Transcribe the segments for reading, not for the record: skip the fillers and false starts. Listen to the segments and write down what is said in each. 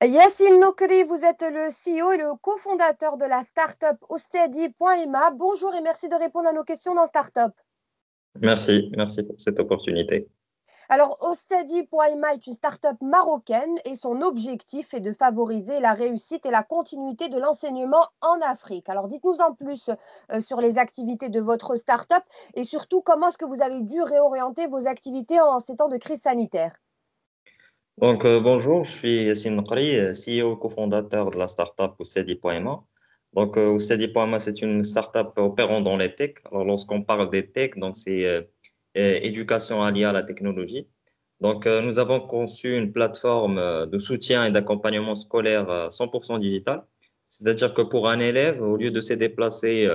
Yassine Nokri, vous êtes le CEO et le cofondateur de la startup Osteady.ma. Bonjour et merci de répondre à nos questions dans Startup. Merci pour cette opportunité. Alors, Osteady.ma est une startup marocaine et son objectif est de favoriser la réussite et la continuité de l'enseignement en Afrique. Alors, dites-nous en plus sur les activités de votre startup et surtout comment est-ce que vous avez dû réorienter vos activités en ces temps de crise sanitaire. Bonjour, je suis Yassine Nqri, CEO et cofondateur de la startup Oustadi.ma. Oustadi.ma, c'est une startup opérant dans les tech. Alors, lorsqu'on parle des tech, c'est éducation alliée à la technologie. Nous avons conçu une plateforme de soutien et d'accompagnement scolaire 100% digital. C'est-à-dire que pour un élève, au lieu de se déplacer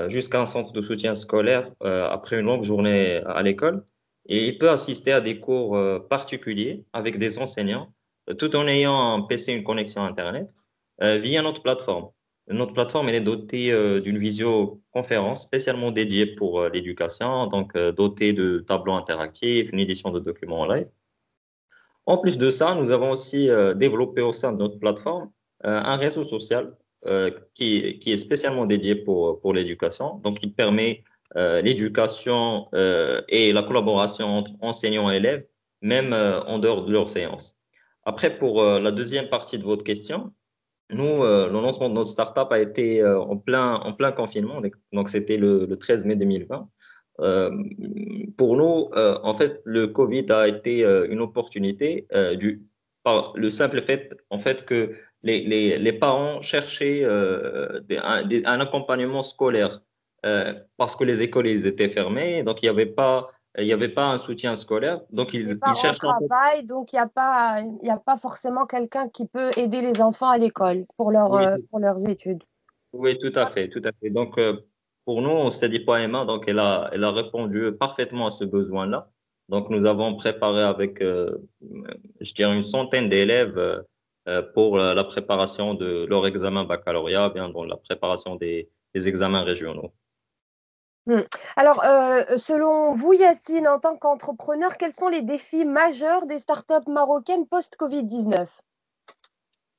jusqu'à un centre de soutien scolaire après une longue journée à l'école, et il peut assister à des cours particuliers avec des enseignants, tout en ayant un PC et une connexion Internet, via notre plateforme. Notre plateforme, elle est dotée d'une visioconférence spécialement dédiée pour l'éducation, dotée de tableaux interactifs, une édition de documents en live. En plus de ça, nous avons aussi développé au sein de notre plateforme un réseau social qui est spécialement dédié pour l'éducation. Donc, il permet l'éducation et la collaboration entre enseignants et élèves, même en dehors de leurs séances. Après, pour la deuxième partie de votre question, nous, le lancement de notre startup a été en plein confinement, donc c'était le 13 mai 2020. Euh, pour nous, en fait, le Covid a été une opportunité par le simple fait, en fait, que les parents cherchaient un accompagnement scolaire parce que les écoles ils étaient fermées, donc il y avait pas un soutien scolaire, donc Les ils parents cherchent en fait. travaillent, donc il y a pas forcément quelqu'un qui peut aider les enfants à l'école Oui, pour leurs études. Oui, tout à fait, tout à fait. Pour nous, Steady.ma, elle a répondu parfaitement à ce besoin-là. Donc, nous avons préparé avec, je dirais, une centaine d'élèves pour la préparation de leur examen baccalauréat, bien dans la préparation des examens régionaux. Hmm. Alors, selon vous, Yacine, en tant qu'entrepreneur, quels sont les défis majeurs des startups marocaines post-Covid-19?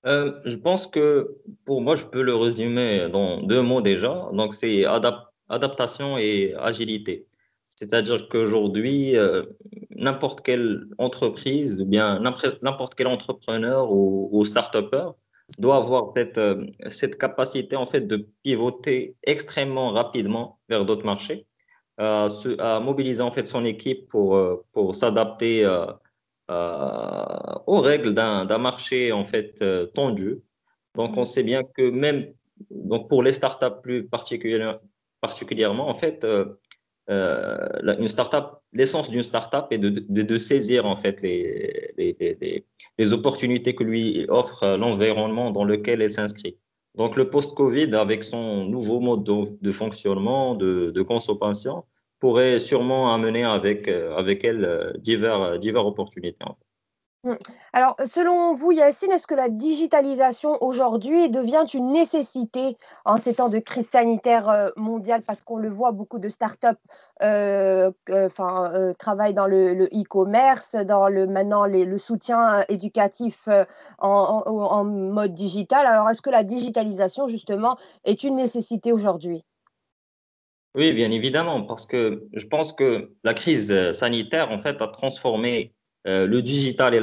Je pense que pour moi, je peux le résumer dans deux mots déjà. Donc, c'est adaptation et agilité. C'est-à-dire qu'aujourd'hui, n'importe quelle entreprise, ou bien n'importe quel entrepreneur ou start-upper doit avoir cette capacité en fait de pivoter extrêmement rapidement vers d'autres marchés, à mobiliser en fait son équipe pour s'adapter aux règles d'un marché en fait tendu. Donc, on sait bien que même pour les startups plus particulièrement, en fait, une startup, l'essence d'une startup est de saisir en fait les opportunités que lui offre l'environnement dans lequel elle s'inscrit. Donc, le post-Covid, avec son nouveau mode de fonctionnement, de consommation, pourrait sûrement amener avec elle diverses opportunités, en fait. Mmh. Alors, selon vous, Yacine, est-ce que la digitalisation aujourd'hui devient une nécessité en ces temps de crise sanitaire, mondiale? Parce qu'on le voit, beaucoup de startups, travaillent dans le e-commerce, dans maintenant le soutien, éducatif, en mode digital. Alors, est-ce que la digitalisation, justement, est une nécessité aujourd'hui? Oui, bien évidemment, parce que je pense que la crise sanitaire, en fait, a transformé le digital et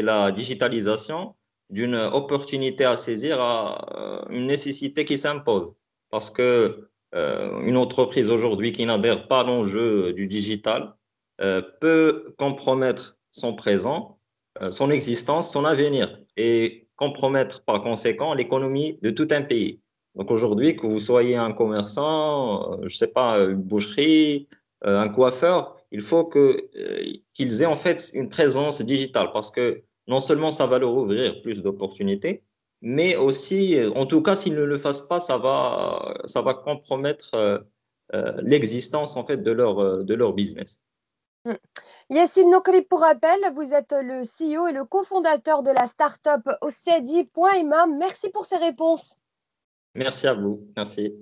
la digitalisation d'une opportunité à saisir à une nécessité qui s'impose. Parce que une entreprise aujourd'hui qui n'adhère pas à l'enjeu du digital peut compromettre son présent, son existence, son avenir, et compromettre par conséquent l'économie de tout un pays. Donc aujourd'hui, que vous soyez un commerçant, je sais pas, une boucherie, un coiffeur, il faut qu'ils aient en fait une présence digitale parce que non seulement ça va leur ouvrir plus d'opportunités, mais aussi, en tout cas, s'ils ne le fassent pas, ça va compromettre l'existence en fait de leur business. Mmh. Yacine Nokri, pour rappel, vous êtes le CEO et le cofondateur de la startup Osteady.ma. Merci pour ces réponses. Merci à vous. Merci.